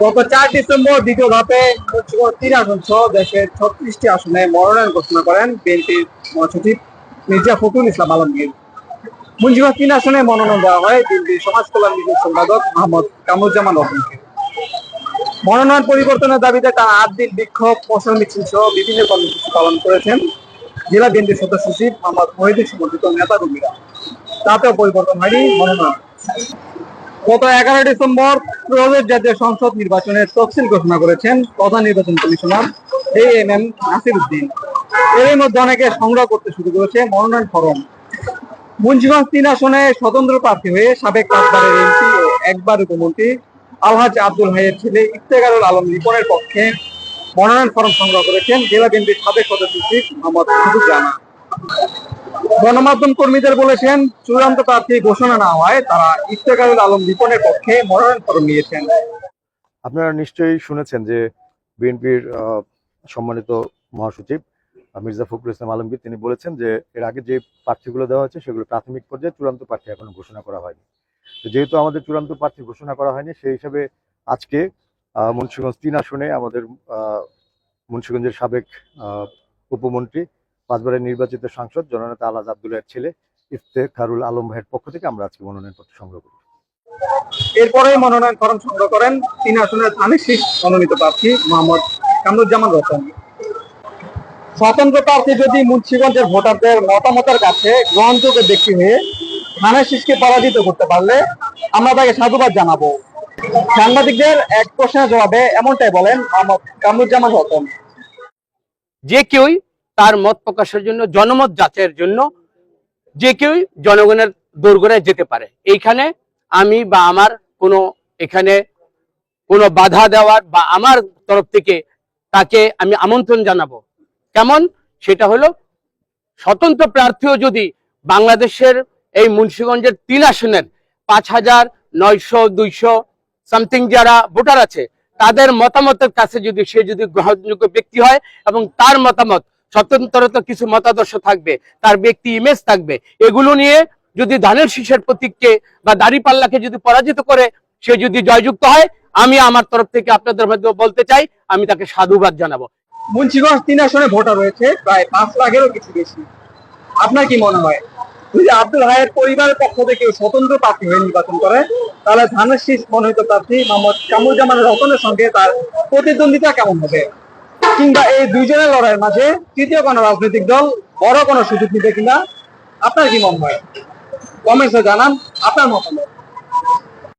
গত 4 ডিসেম্বর দ্বিতীয় ধাপে মুন্সিগঞ্জ 3 আসন সহ দেশের 36টি আসনে মনোনয়ন ঘোষণা করেন বিএনপির মহাসচিব মির্জা ফখরুল ইসলাম আলমগীর। মুন্সিগঞ্জ 3 আসনে মনোনয়ন দেওয়া হয় বিএনপির সমাজ কল্যাণ বিষয়ক সম্পাদক মোহাম্মদ কামরুজ্জামান রতনকে। মনোনয়ন পরিবর্তনের দাবিতে তারা 8 দিন বিক্ষোভ, মশাল মিছিল সহ বিভিন্ন কর্মসূচি পালন করেছেন জেলা বিএনপির সদস্য সচিব মোহাম্মদ মহিউদ্দিন সমর্থিত নেতাকর্মীরা। তাতেও পরিবর্তন হয়নি মনোনয়ন। গত 11 ডিসেম্বর ত্রয়োদশ জাতীয় সংসদ নির্বাচনের তফসিল ঘোষণা করেছেন প্রধান নির্বাচন কমিশনার AMM নাসির উদ্দিন। এর মধ্যে অনেকে সংগ্রহ করতে শুরু করেছে মনোনয়ন ফরম। মুন্সিগঞ্জ 3 আসনে স্বতন্ত্র প্রার্থী হয়ে সাবেক 5 বারের এমপি ও একবার উপমন্ত্রী আলহাজ আব্দুল হাইয়ের ছেলে ইফতেখারুল আলম রিপনের পক্ষে মনোনয়ন ফরম সংগ্রহ করেছেন জেলা বিএনপির সাবেক সদস্য সচিব মোহাম্মদ হাবিব জানা। গণমাধ্যম কর্মীদের বলেছেন, চূড়ান্ত প্রার্থী ঘোষণা না হওয়ায় তারা ইফতেখারুল আলম রিপনের পক্ষে মনোনয়ন ফরম নিয়েছেন। আপনারা নিশ্চয়ই শুনেছেন যে বিএনপির সম্মানিত মহাসচিব মির্জা ফখরুল ইসলাম আলমগীর তিনি বলেছেন যে এর আগে যে প্রার্থীগুলো দেওয়া হয়েছে সেগুলো প্রাথমিক পর্যায়ে, চূড়ান্ত প্রার্থী এখনো ঘোষণা করা হয়নি। তো যেহেতু আমাদের চূড়ান্ত প্রার্থী ঘোষণা করা হয়নি, সেই হিসাবে আজকে মুন্সিগঞ্জ 3 আসনে আমাদের মুন্সিগঞ্জের সাবেক উপমন্ত্রী 5 বারের নির্বাচিত সাংসদ জননেতা আলহাজ আব্দুল্লাহের ছেলে ইফতেখারুল আলম ভাইয়ের পক্ষ থেকে আমরা আজকে মনোনয়নপত্র সংগ্রহ করি। এরপরে মনোনয়ন ফরম সংগ্রহ করেন 3 আসনের ধানের শীষ মনোনীত প্রার্থী মোহাম্মদ কামরুজ্জামান রতন। স্বতন্ত্র প্রার্থী যদি মুন্সিগঞ্জের ভোটারদের মতামতের কাছে গ্রহণযোগ্য ব্যক্তি হয়ে ধানের শীষকে পরাজিত করতে পারলে আমরা তাকে সাধুবাদ জানাবো। সাংবাদিকদের এক প্রশ্নের জবাবে এমনটাই বলেন মোহাম্মদ কামরুজ্জামান রতন। যে কেউই তার মত প্রকাশের জন্য, জনমত যাচাইয়ের জন্য যে কেউই জনগণের দোরগোড়ায় যেতে পারে। এইখানে আমি বা আমার এখানে কোনো বাধা দেওয়ার বা আমার তরফ থেকে তাকে আমি আমন্ত্রণ জানাবো। কেমন? সেটা হলো স্বতন্ত্র প্রার্থীও যদি বাংলাদেশের এই মুন্সিগঞ্জের 3 আসনের 5,900-200 সামথিং যারা ভোটার আছে তাদের মতামতের কাছে সে যদি গ্রহণযোগ্য ব্যক্তি হয় এবং তার মতামত স্বতন্ত্রতা কিছু মতাদর্শ থাকবে, তার ব্যক্তি ইমেজ থাকবে, এগুলো নিয়ে যদি ধানের শীষের প্রতীককে বা দাঁড়িপাল্লাকে যদি পরাজিত করে সে যদি জয়যুক্ত হয়, আমি আমার তরফ থেকে আপনাদের মাধ্যমে বলতে চাই আমি তাকে সাধুবাদ জানাবো। মুন্সিগঞ্জ 3 আসনে ভোটার রয়েছে প্রায় 5 লাখেরও কিছু বেশি। আপনার কি মনে হয়, যদি আব্দুল হাইয়ের পরিবারের পক্ষ থেকে স্বতন্ত্র প্রার্থী হয়ে নির্বাচন করে তাহলে ধানের শীষ মনোনীত প্রার্থী মোহাম্মদ কামরুজ্জামান রতনের সঙ্গে তার প্রতিদ্বন্দ্বিতা কেমন হবে? কিংবা এই দুইজনের লড়াইয়ের মাঝে তৃতীয় কোনো রাজনৈতিক দল বড় কোনো সুযোগ নিবে কিনা? আপনার কি মনে হয়? কমেন্টসে জানান আপনার মতামত।